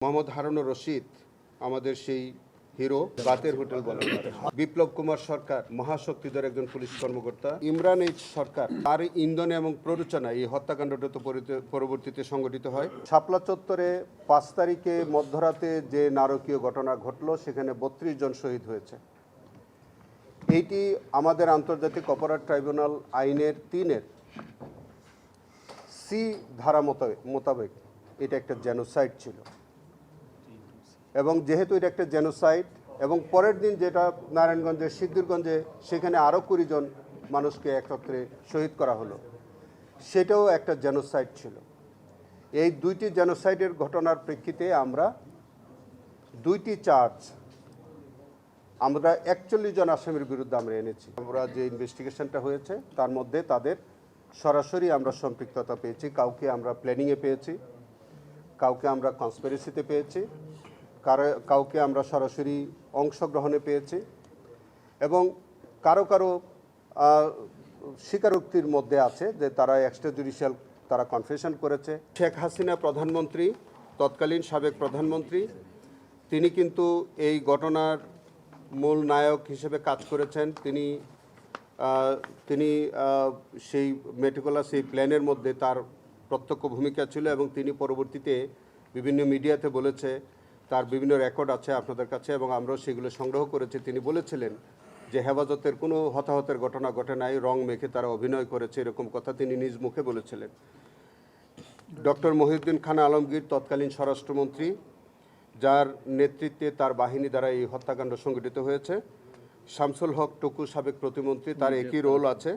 মোহাম্মদ হারুনুর রশিদ আমাদের সেই হিরো বাতের হোটেল বলা হয়। বিপ্লব কুমার সরকার মহাশক্তিধর একজন পুলিশ কর্মকর্তা। ইমরান এইচ সরকার, তার ইন্ধনে এবং প্ররোচনায় এই হত্যাকাণ্ডটা তো পরবর্তীতে সংঘটিত হয়। শাপলা চত্বরে 5 তারিখে মধ্যরাতে যে নারকীয় ঘটনা ঘটল, সেখানে 32 জন শহীদ হয়েছে। এইটি আমাদের আন্তর্জাতিক অপরাধ ট্রাইব্যুনাল আইনের 3-এর সি ধারা মোতাবেক এটা একটা জেনোসাইড ছিল, এবং যেহেতু এটা একটা জেনোসাইড এবং পরের দিন যেটা নারায়ণগঞ্জের সিদ্ধিরগঞ্জে সেখানে আরও 20 জন মানুষকে একত্রে শহীদ করা হলো, সেটাও একটা জেনোসাইড ছিল। এই দুইটি জেনোসাইডের ঘটনার প্রেক্ষিতে আমরা 2টি চার্জ আমরা 41 জন আসামির বিরুদ্ধে আমরা এনেছি। আমরা যে ইনভেস্টিগেশনটা হয়েছে তার মধ্যে তাদের সরাসরি আমরা সম্পৃক্ততা পেয়েছি, কাউকে আমরা প্ল্যানিংয়ে পেয়েছি, কাউকে আমরা কনস্পিরেসিতে পেয়েছি, কাউকে আমরা সরাসরি অংশগ্রহণে পেয়েছি, এবং কারো কারো স্বীকারোক্তির মধ্যে আছে যে তারা এক্সট্রা জুডিশিয়াল তারা কনফেশন করেছে। শেখ হাসিনা প্রধানমন্ত্রী, তৎকালীন সাবেক প্রধানমন্ত্রী, তিনি কিন্তু এই ঘটনার মূল নায়ক হিসেবে কাজ করেছেন। তিনি সেই মেটিকুলাস এই প্ল্যানের মধ্যে তার প্রত্যক্ষ ভূমিকা ছিল, এবং তিনি পরবর্তীতে বিভিন্ন মিডিয়াতে বলেছে, তার বিভিন্ন রেকর্ড আছে আপনাদের কাছে এবং আমরাও সেগুলো সংগ্রহ করেছি। তিনি বলেছিলেন যে হেফাজতের কোনো হতাহতের ঘটনা ঘটে নাই, রং মেখে তারা অভিনয় করেছে, এরকম কথা তিনি নিজ মুখে বলেছিলেন। ডক্টর মহিউদ্দিন খান আলমগীর, তৎকালীন স্বরাষ্ট্রমন্ত্রী, যার নেতৃত্বে তার বাহিনী দ্বারা এই হত্যাকাণ্ড সংঘটিত হয়েছে। শামসুল হক টুকু, সাবেক প্রতিমন্ত্রী, তার একই রোল আছে।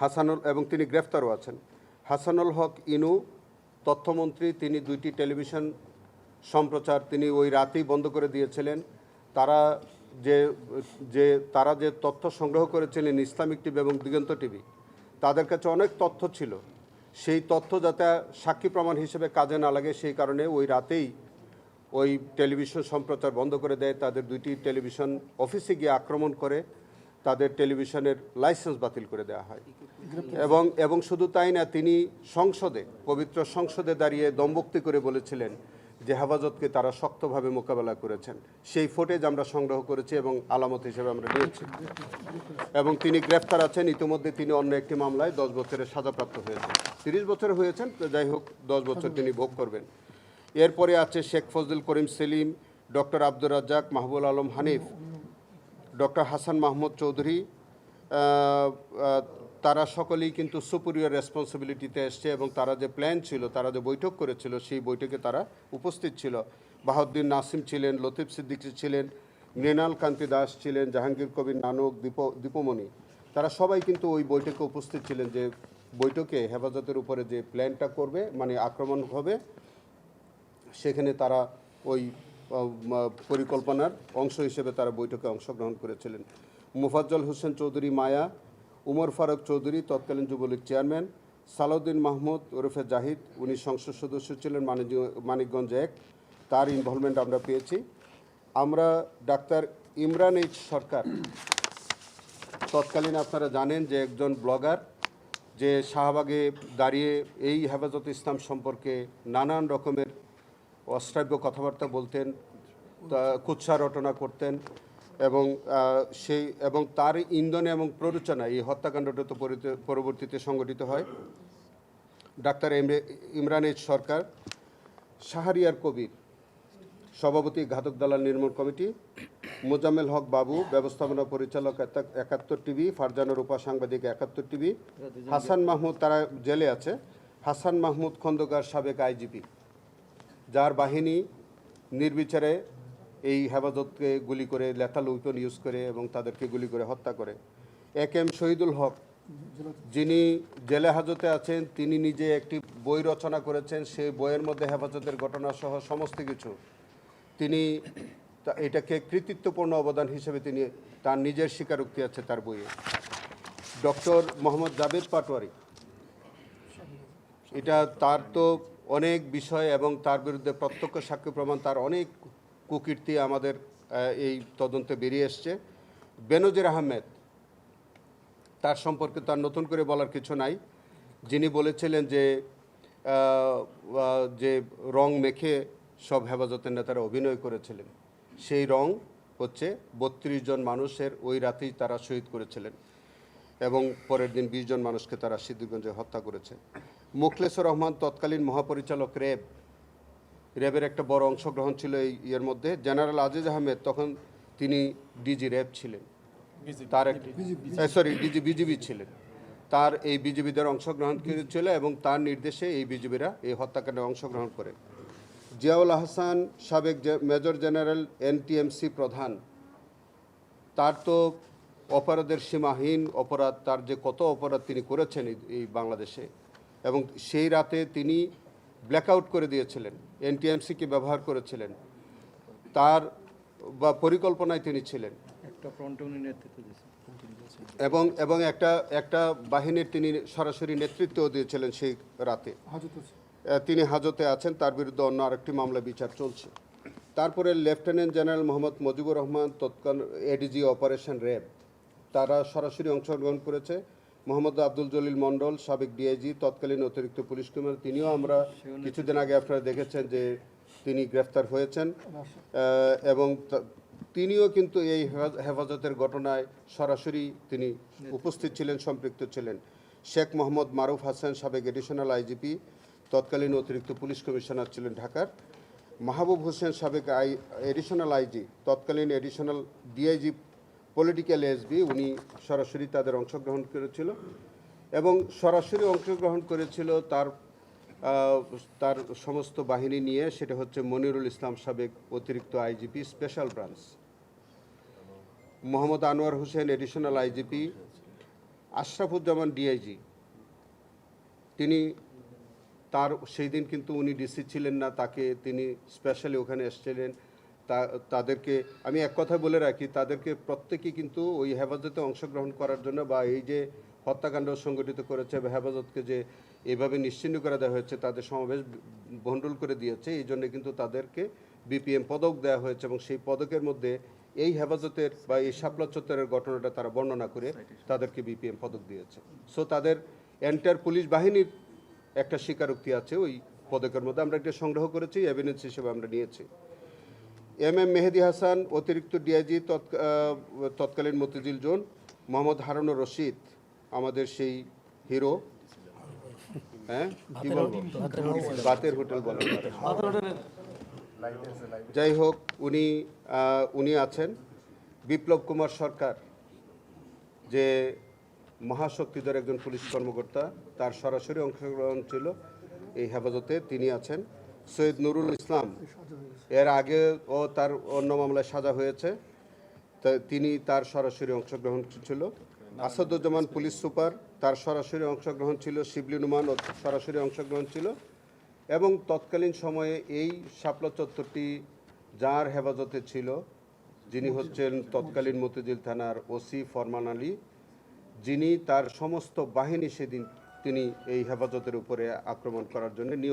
হাসানুল, এবং তিনি গ্রেফতারও আছেন। হাসানুল হক ইনু, তথ্যমন্ত্রী, তিনি 2টি টেলিভিশন সম্প্রচার তিনি ওই রাতেই বন্ধ করে দিয়েছিলেন। তারা যে তথ্য সংগ্রহ করেছিলেন ইসলামিক টিভি এবং দিগন্ত টিভি, তাদের কাছে অনেক তথ্য ছিল। সেই তথ্য যাতে সাক্ষী প্রমাণ হিসেবে কাজে না লাগে, সেই কারণে ওই রাতেই ওই টেলিভিশন সম্প্রচার বন্ধ করে দেয়। তাদের 2টি টেলিভিশন অফিসে গিয়ে আক্রমণ করে তাদের টেলিভিশনের লাইসেন্স বাতিল করে দেওয়া হয়। এবং শুধু তাই না, তিনি সংসদে, পবিত্র সংসদে দাঁড়িয়ে দমবক্তি করে বলেছিলেন যে হেফাজতকে তারা শক্তভাবে মোকাবেলা করেছেন। সেই ফুটেজ আমরা সংগ্রহ করেছি এবং আলামত হিসেবে আমরা নিয়েছি, এবং তিনি গ্রেফতার আছেন। ইতিমধ্যে তিনি অন্য একটি মামলায় 10 বছরের সাজাপ্রাপ্ত হয়েছেন। 30 বছর হয়েছেন, যাই হোক 10 বছর তিনি ভোগ করবেন। এরপরে আছে শেখ ফজলুল করিম সেলিম, ডক্টর আব্দুর রাজ্জাক, মাহবুব আলম হানিফ, ডক্টর হাসান মাহমুদ চৌধুরী, তারা সকলেই কিন্তু সুপিরিয়র রেসপন্সিবিলিটিতে এসছে, এবং তারা যে প্ল্যান ছিল, তারা যে বৈঠক করেছিল, সেই বৈঠকে তারা উপস্থিত ছিল। বাহাউদ্দিন নাসিম ছিলেন, লতিফ সিদ্দিকী ছিলেন, মৃণাল কান্তি দাস ছিলেন, জাহাঙ্গীর কবির নানক, দীপমণি, তারা সবাই কিন্তু ওই বৈঠকে উপস্থিত ছিলেন। যে বৈঠকে হেফাজতের উপরে যে প্ল্যানটা করবে, মানে আক্রমণ হবে, সেখানে তারা ওই পরিকল্পনার অংশ হিসেবে তারা বৈঠকে অংশগ্রহণ করেছিলেন। মুফাজ্জল হোসেন চৌধুরী মায়া, উমর ফারুক চৌধুরী, তৎকালীন যুবলীগ চেয়ারম্যান, সালাউদ্দিন মাহমুদ ওরফে জাহিদ, উনি সংসদ সদস্য ছিলেন মানিকগঞ্জ 1, তার ইনভলভমেন্ট আমরা পেয়েছি। আমরা ডাক্তার ইমরান এইচ সরকার, তৎকালীন আপনারা জানেন যে একজন ব্লগার, যে শাহবাগে দাঁড়িয়ে এই হেফাজত ইসলাম সম্পর্কে নানান রকমের অশ্রাব্য কথাবার্তা বলতেন, কুৎসা রটনা করতেন, এবং তার ইন্ধনে এবং প্ররোচনায় এই হত্যাকাণ্ডটা তো পরবর্তীতে সংঘটিত হয়। ডাক্তার ইমরান এইচ সরকার, শাহরিয়ার কবির, সভাপতি ঘাতক দালাল নির্মূল কমিটি, মোজাম্মেল হক বাবু, ব্যবস্থাপনা পরিচালক 71 টিভি, ফারজানা রূপা, সাংবাদিক 71 টিভি, হাসান মাহমুদ, তারা জেলে আছে, হাসান মাহমুদ খন্দকার, সাবেক আইজিপি, যার বাহিনী নির্বিচারে এই হেফাজতকে গুলি করে, লেথাল ওয়েপন ইউজ করে এবং তাদেরকে গুলি করে হত্যা করে। একেএম শহীদুল হক, যিনি জেলে হাজতে আছেন, তিনি নিজে একটি বই রচনা করেছেন। সেই বইয়ের মধ্যে হেফাজতের ঘটনাসহ সমস্ত কিছু, তিনি এটাকে কৃতিত্বপূর্ণ অবদান হিসেবে তিনি তার নিজের স্বীকারোক্তি আছে তার বইয়ে। ডক্টর মোহাম্মদ জাবেদ পাটোয়ারি, এটা তার তো অনেক বিষয় এবং তার বিরুদ্ধে প্রত্যক্ষ সাক্ষ্য প্রমাণ, তার অনেক কুকীর্তি আমাদের এই তদন্তে বেরিয়ে এসছে। বেনজির আহমেদ, তার সম্পর্কে তার নতুন করে বলার কিছু নাই, যিনি বলেছিলেন যে রং মেখে সব হেফাজতের নেতারা অভিনয় করেছিলেন। সেই রং হচ্ছে ৩২ জন মানুষের ওই রাতেই তারা শহীদ করেছিলেন এবং পরের দিন ২০ জন মানুষকে তারা সিদ্দিকগঞ্জে হত্যা করেছে। মোখলেসুর রহমান তৎকালীন মহাপরিচালক র্যাবের একটা বড় অংশগ্রহণ ছিল এই ইয়ের মধ্যে। জেনারেল আজিজ আহমেদ তখন তিনি ডিজি র্যাব ছিলেন, তার ডিজি বিজিবি ছিলেন। তার এই বিজিবিদের অংশগ্রহণ ছিল এবং তার নির্দেশে এই বিজিবিরা এই হত্যাকাণ্ডে অংশগ্রহণ করে। জিয়াউল আহসান সাবেক মেজর জেনারেল এনটিএমসি প্রধান, তার তো অপরাধের সীমাহীন অপরাধ, তার যে কত অপরাধ তিনি করেছেন এই বাংলাদেশে, এবং সেই রাতে তিনি ব্ল্যাকআউট করে দিয়েছিলেন, এনটিএমসিকে ব্যবহার করেছিলেন, তার বা পরিকল্পনায় তিনি ছিলেন এবং একটা বাহিনীর তিনি সরাসরি নেতৃত্ব দিয়েছিলেন সেই রাতে। তিনি হাজতে আছেন, তার বিরুদ্ধে অন্য আরেকটি মামলা বিচার চলছে। তারপরে লেফটেন্যান্ট জেনারেল মোহাম্মদ মুজিবুর রহমান তৎকাল এডিজি অপারেশন র্যাব, তারা সরাসরি অংশগ্রহণ করেছে। মোহাম্মদ আব্দুল জলিল মণ্ডল সাবেক ডিআইজি তৎকালীন অতিরিক্ত পুলিশ কমিশনার, তিনিও আমরা কিছুদিন আগে আপনারা দেখেছেন যে তিনি গ্রেফতার হয়েছেন এবং তিনিও কিন্তু এই হেফাজতের ঘটনায় সরাসরি তিনি উপস্থিত ছিলেন, সম্পৃক্ত ছিলেন। শেখ মোহাম্মদ মারুফ হাসান সাবেক এডিশনাল আইজিপি তৎকালীন অতিরিক্ত পুলিশ কমিশনার ছিলেন ঢাকার। মাহবুব হোসেন সাবেক এডিশনাল আইজি তৎকালীন এডিশনাল ডিআইজি পলিটিক্যাল এসবি, উনি সরাসরি তাদের অংশগ্রহণ করেছিল এবং সরাসরি অংশগ্রহণ করেছিল তার সমস্ত বাহিনী নিয়ে। সেটা হচ্ছে মনিরুল ইসলাম সাবেক অতিরিক্ত IGP special branch, Mohammad Anwar Hossain additional IGP, Ashrafuzzaman DIG, তিনি তার সেই দিন কিন্তু উনি ডিসি ছিলেন না, তাকে তিনি স্পেশালি ওখানে এসেছিলেন। তাদেরকে আমি এক কথা বলে রাখি, তাদেরকে প্রত্যেকেই কিন্তু ওই হেফাজতে অংশগ্রহণ করার জন্য বা এই যে হত্যাকাণ্ড সংগঠিত করেছে বা হেফাজতকে যে এভাবে নিশ্চিহ্ন করে দেওয়া হয়েছে, তাদের সমাবেশ ভণ্ডুল করে দিয়েছে, এই জন্য কিন্তু তাদেরকে বিপিএম পদক দেওয়া হয়েছে এবং সেই পদকের মধ্যে এই হেফাজতের বা এই শাপলা চত্বরের ঘটনাটা তারা বর্ণনা করে তাদেরকে বিপিএম পদক দিয়েছে। সো তাদের এন্টার পুলিশ বাহিনীর একটা স্বীকারোক্তি আছে ওই পদকের মধ্যে, আমরা এটা সংগ্রহ করেছি, এভিডেন্স হিসেবে আমরা নিয়েছি। এম মেহেদি হাসান অতিরিক্ত ডিআইজি তৎকালীন মতিঝিল জোন, মোহাম্মদ হারুনুর রশিদ আমাদের সেই হিরো, হ্যাঁ কি বলবো, বাতের হোটেল বলেন, যাই হোক, উনি আছেন। বিপ্লব কুমার সরকার, যে মহাশক্তিধর একজন পুলিশ কর্মকর্তা, তার সরাসরি অংশগ্রহণ ছিল এই হেফাজতে, তিনি আছেন। সৈয়দ নুরুল ইসলাম, এর আগে ও তার অন্য মামলায় সাজা হয়েছে, তিনি তার সরাসরি অংশগ্রহণ ছিল। আসাদুজ্জামান পুলিশ সুপার, তার সরাসরি অংশগ্রহণ ছিল। শিবলি নুমান সরাসরি অংশগ্রহণ ছিল এবং তৎকালীন সময়ে এই শাপলা চত্বরটি যার হেফাজতে ছিল, যিনি হচ্ছেন তৎকালীন মতিঝিল থানার ওসি ফরমান আলী, যিনি তার সমস্ত বাহিনী সেদিন তিনি এই হেফাজতের উপরে আক্রমণ করার জন্য নিয়োগ